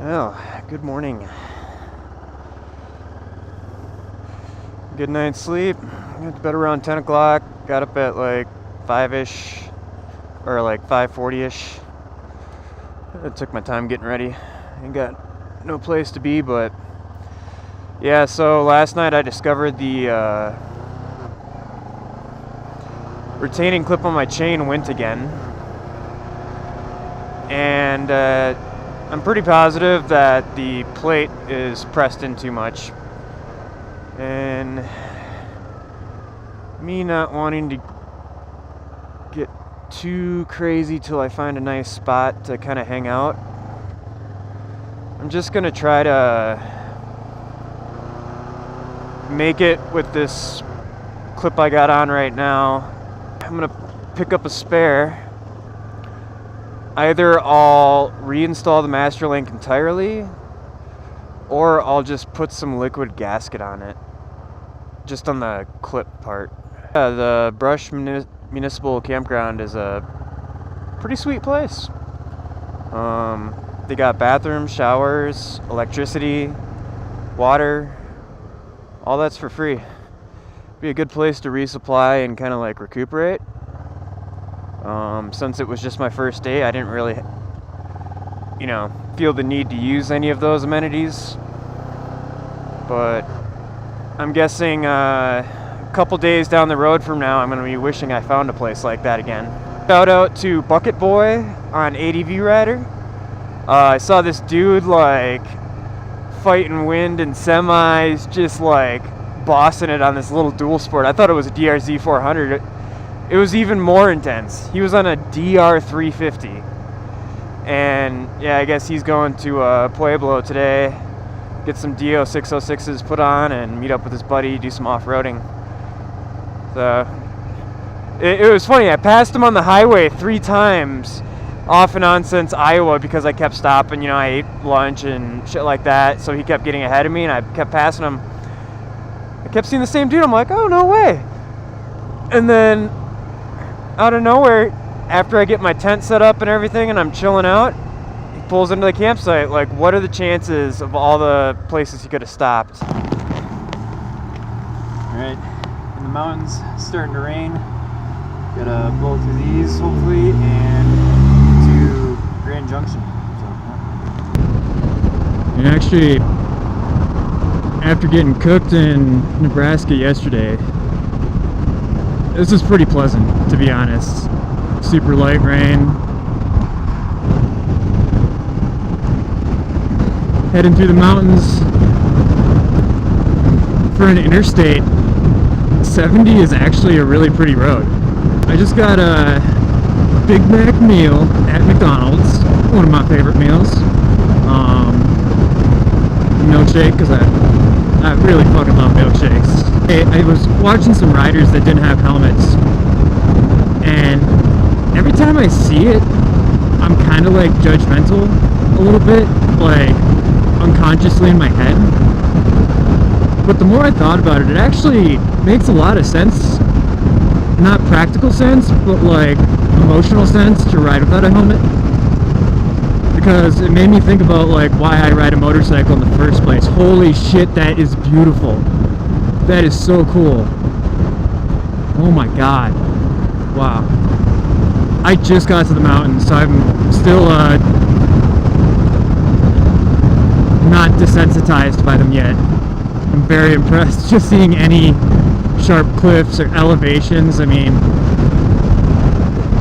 Well, good morning. Good night's sleep. Went to bed around 10 o'clock. Got up at like 5-ish, or like 5:40-ish. I took my time getting ready. Ain't got no place to be, but yeah, so last night I discovered the retaining clip on my chain went again. And I'm pretty positive that the plate is pressed in too much. And me not wanting to get too crazy till I find a nice spot to kind of hang out, I'm just gonna try to make it with this clip I got on right now. I'm gonna pick up a spare. Either I'll reinstall the master link entirely, or I'll just put some liquid gasket on it, just on the clip part. Yeah, the Brush Municipal Campground is a pretty sweet place. They got bathrooms, showers, electricity, water, all that's for free. Be a good place to resupply and kind of like recuperate. Since it was just my first day, I didn't really, feel the need to use any of those amenities. But I'm guessing a couple days down the road from now, I'm going to be wishing I found a place like that again. Shout out to Bucket Boy on ADV Rider. I saw this dude like fighting wind and semis, just like bossing it on this little dual sport. I thought it was a DRZ 400. It was even more intense. He was on a DR 350. And yeah, I guess he's going to Pueblo today, get some DO 606s put on and meet up with his buddy, do some off-roading. So it was funny. I passed him on the highway 3 times off and on since Iowa because I kept stopping. I ate lunch and shit like that, so he kept getting ahead of me and I kept passing him. I kept seeing the same dude. I'm like, oh, no way. And then out of nowhere, after I get my tent set up and everything and I'm chilling out, he pulls into the campsite. Like, what are the chances of all the places he could have stopped? Alright, in the mountains, starting to rain. Gotta blow through these, hopefully, and to Grand Junction. And actually, after getting cooked in Nebraska yesterday, this is pretty pleasant, to be honest. Super light rain. Heading through the mountains. For an interstate, 70 is actually a really pretty road. I just got a Big Mac meal at McDonald's, one of my favorite meals. Milkshake, because I really fucking love milkshakes. I was watching some riders that didn't have helmets, and every time I see it, I'm kind of like judgmental a little bit, like unconsciously in my head. But the more I thought about it, it actually makes a lot of sense. Not practical sense, but like emotional sense to ride without a helmet. Because it made me think about like why I ride a motorcycle in the first place. Holy shit, that is beautiful. That is so cool. Oh my god. Wow. I just got to the mountains, so I'm still not desensitized by them yet. I'm very impressed just seeing any sharp cliffs or elevations. I mean,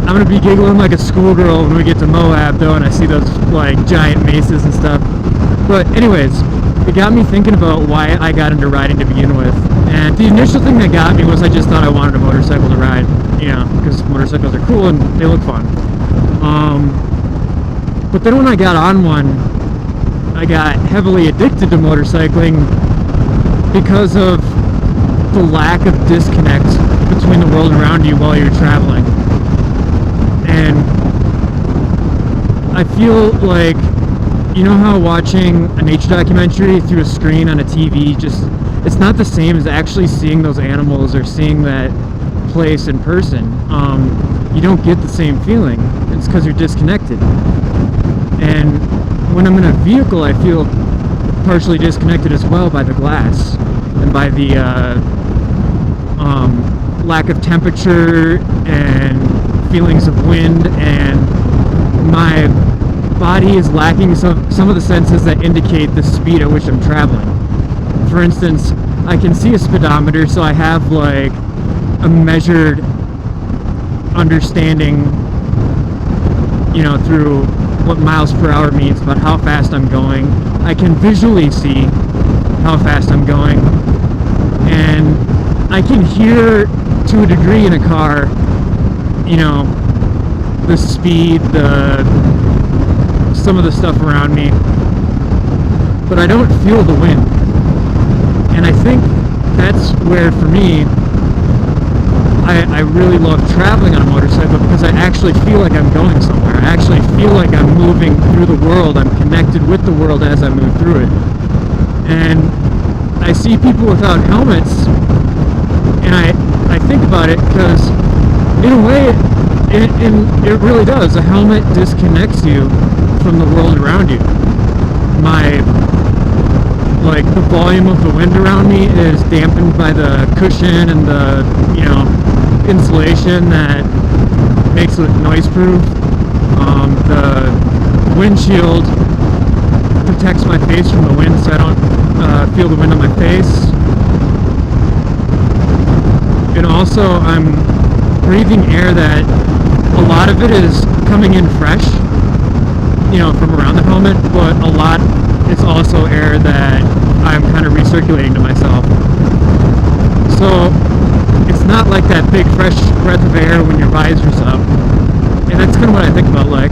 I'm gonna be giggling like a schoolgirl when we get to Moab though and I see those like giant mesas and stuff. But anyways, it got me thinking about why I got into riding to begin with. And the initial thing that got me was I just thought I wanted a motorcycle to ride, because motorcycles are cool and they look fun. But then when I got on one, I got heavily addicted to motorcycling because of the lack of disconnect between the world around you while you're traveling. And I feel like, how watching a nature documentary through a screen on a TV, it's not the same as actually seeing those animals or seeing that place in person. You don't get the same feeling. It's because you're disconnected. And when I'm in a vehicle, I feel partially disconnected as well by the glass and by the lack of temperature and feelings of wind, and my body is lacking some of the senses that indicate the speed at which I'm traveling. For instance, I can see a speedometer, so I have like a measured understanding, you know, through what miles per hour means about how fast I'm going. I can visually see how fast I'm going, and I can hear to a degree in a car, you know, the speed, some of the stuff around me, but I don't feel the wind. And I think that's where, for me, I really love traveling on a motorcycle, because I actually feel like I'm going somewhere. I actually feel like I'm moving through the world. I'm connected with the world as I move through it. And I see people without helmets, and I think about it, because in a way it really does. A helmet disconnects you from the world around you. Like, the volume of the wind around me is dampened by the cushion and the, you know, insulation that makes it noise proof. The windshield protects my face from the wind, so I don't feel the wind on my face. And also, I'm breathing air that a lot of it is coming in fresh, you know, from around the helmet, but a lot is also air that I'm kind of recirculating to myself. So it's not like that big fresh breath of air when your visor's up. And that's kind of what I think about. Like,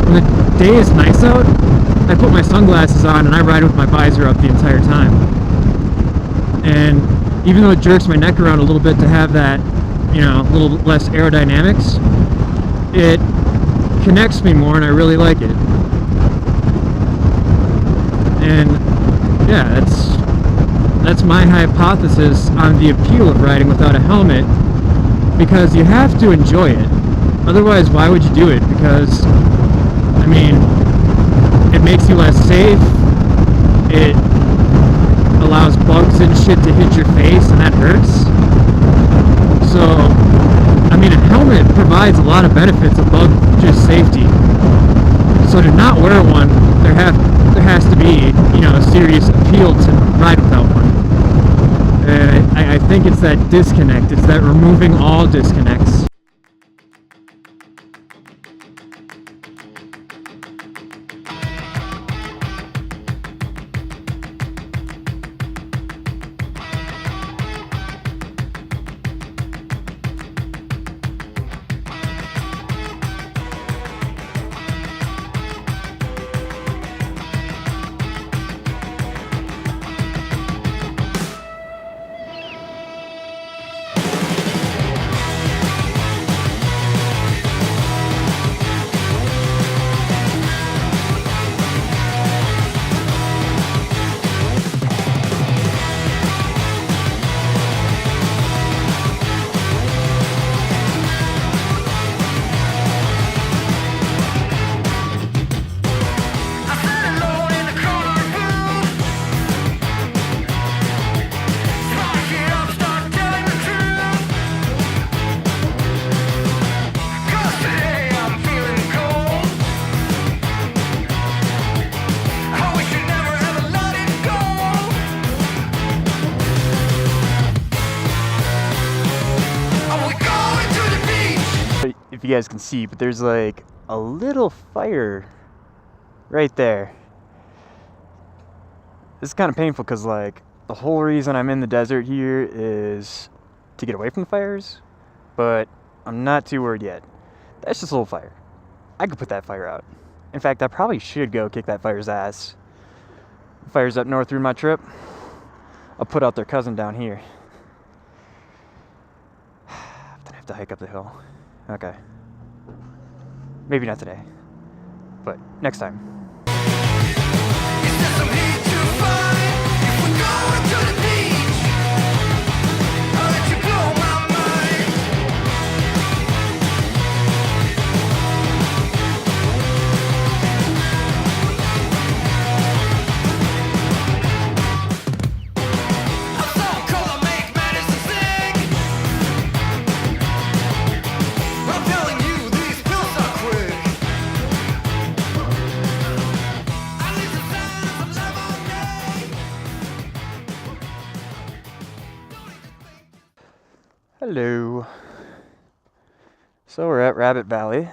when the day is nice out, I put my sunglasses on and I ride with my visor up the entire time. And even though it jerks my neck around a little bit to have that, you know, a little less aerodynamics, it connects me more, and I really like it. And yeah, that's my hypothesis on the appeal of riding without a helmet, because you have to enjoy it. Otherwise, why would you do it? Because, I mean, it makes you less safe, it allows bugs and shit to hit your face, and that hurts. So, I mean, a helmet provides a lot of benefits above just safety. So to not wear one, there has to be, you know, a serious appeal to ride without one. I think it's that disconnect. It's that removing all disconnects. If you guys can see, but there's like a little fire right there. This is kind of painful, because like the whole reason I'm in the desert here is to get away from the fires, but I'm not too worried yet. That's just a little fire. I could put that fire out. In fact, I probably should go kick that fire's ass. The fire's up north through my trip. I'll put out their cousin down here. Then I have to hike up the hill. Okay. Maybe not today, but next time. Hello. So we're at Rabbit Valley,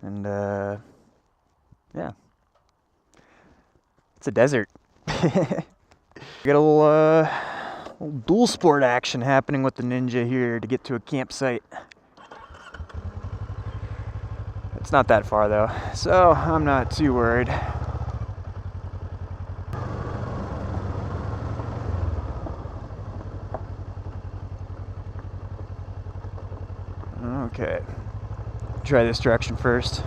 and yeah, it's a desert. We got a little dual sport action happening with the Ninja here to get to a campsite. It's not that far though, so I'm not too worried. Okay, try this direction first.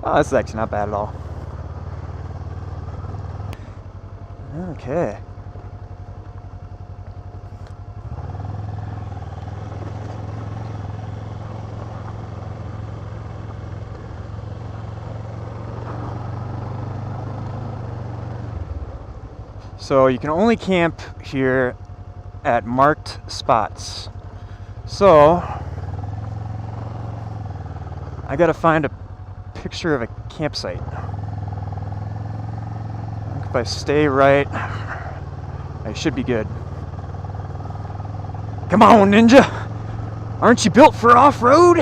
Oh, this is actually not bad at all. Okay. So you can only camp here at marked spots. So I gotta find a picture of a campsite. If I stay right, I should be good. Come on, Ninja! Aren't you built for off-road?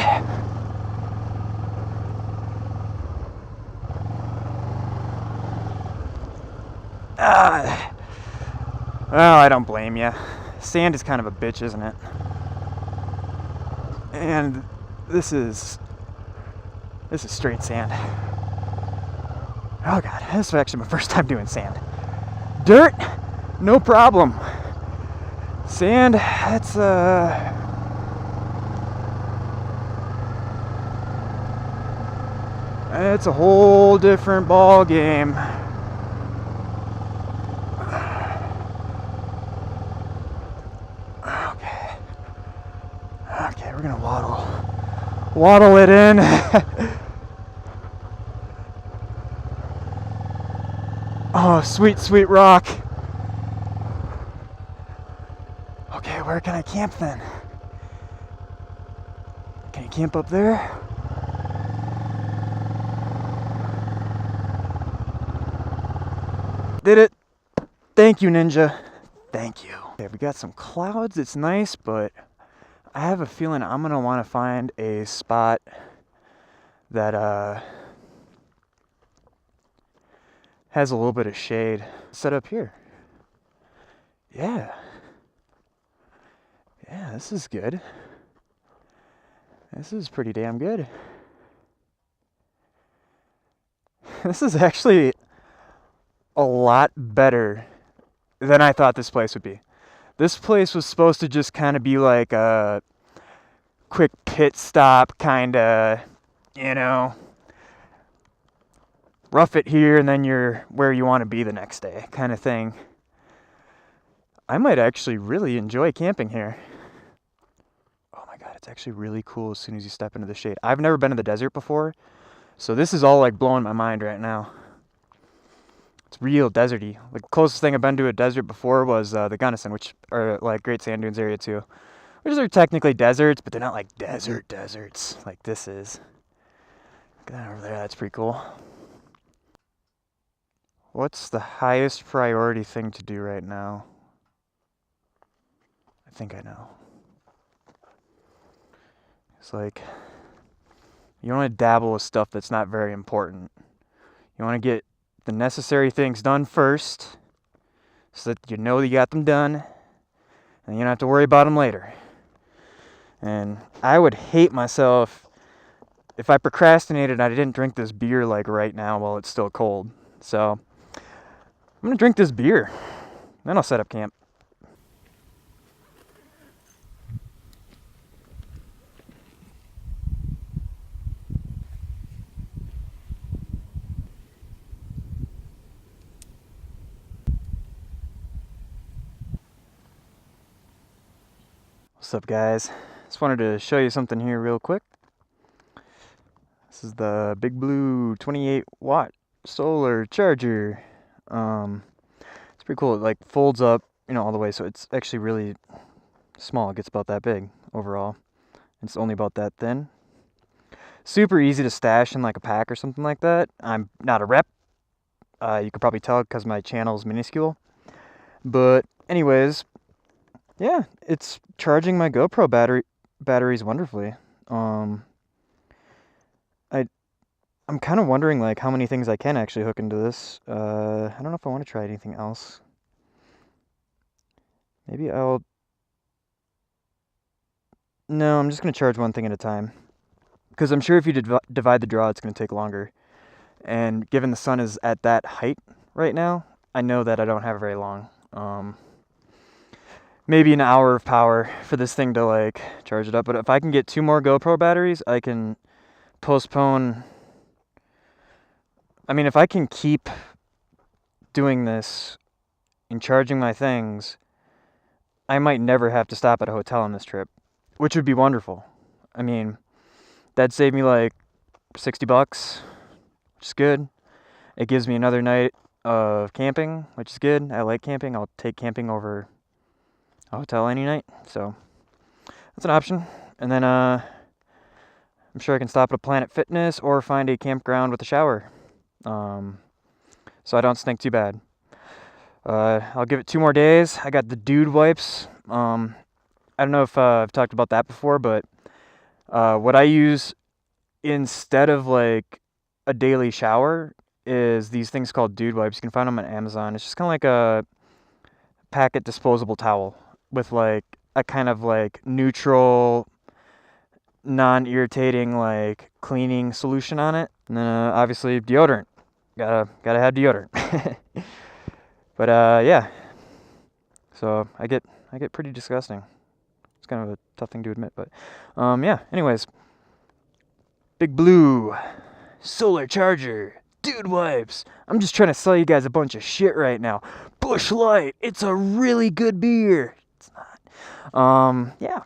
Well, I don't blame you. Sand is kind of a bitch, isn't it? And this is straight sand. Oh god, this is actually my first time doing sand. Dirt, no problem. Sand, that's it's a whole different ball game. Okay, we're gonna waddle it in. Oh, sweet, sweet rock. Okay, where can I camp then? Can you camp up there? Did it. Thank you, Ninja. Thank you. Okay, we got some clouds. It's nice, but I have a feeling I'm gonna want to find a spot that has a little bit of shade. Set up here. Yeah, this is good. This is pretty damn good. This is actually a lot better than I thought this place would be. This place was supposed to just kind of be like a quick pit stop, kind of, you know, rough it here and then you're where you want to be the next day kind of thing. I might actually really enjoy camping here. Oh my god, it's actually really cool as soon as you step into the shade. I've never been in the desert before, so this is all like blowing my mind right now. It's real deserty. The closest thing I've been to a desert before was the Gunnison, which are like Great Sand Dunes area too. Which are technically deserts, but they're not like deserts like this is. Look at that over there, that's pretty cool. What's the highest priority thing to do right now? I think I know. It's like, you don't want to dabble with stuff that's not very important. You want to get the necessary things done first, so that you know you got them done, and you don't have to worry about them later. And I would hate myself if I procrastinated and I didn't drink this beer like right now while it's still cold. So I'm gonna drink this beer, then I'll set up camp. What's up, guys? Just wanted to show you something here real quick. This is the Big Blue 28 watt solar charger. It's pretty cool. It like folds up, you know, all the way, so it's actually really small. It gets about that big overall. It's only about that thin. Super easy to stash in like a pack or something like that. I'm not a rep. You could probably tell because my channel is minuscule. But anyways, Yeah, it's charging my GoPro batteries wonderfully. Um, I I'm kind of wondering like how many things I can actually hook into this. I don't know if I want to try anything else. Maybe I'll. No, I'm just gonna charge one thing at a time. Because I'm sure if you divide the draw, it's gonna take longer. And given the sun is at that height right now, I know that I don't have very long. Maybe an hour of power for this thing to like charge it up. But if I can get 2 more GoPro batteries, I can postpone. I mean, if I can keep doing this and charging my things, I might never have to stop at a hotel on this trip, which would be wonderful. I mean, that'd save me like $60, which is good. It gives me another night of camping, which is good. I like camping. I'll take camping over a hotel any night, so that's an option. And then I'm sure I can stop at a Planet Fitness or find a campground with a shower, so I don't stink too bad. I'll give it 2 more days. I got the dude wipes. I don't know if I've talked about that before, but what I use instead of like a daily shower is these things called dude wipes. You can find them on Amazon. It's just kind of like a packet disposable towel with like a kind of like neutral, non-irritating like cleaning solution on it. And then obviously deodorant. Gotta have deodorant. But yeah. So I get pretty disgusting. It's kind of a tough thing to admit, but yeah. Anyways, Big Blue, solar charger, dude wipes. I'm just trying to sell you guys a bunch of shit right now. Busch Light, it's a really good beer. It's not. Yeah.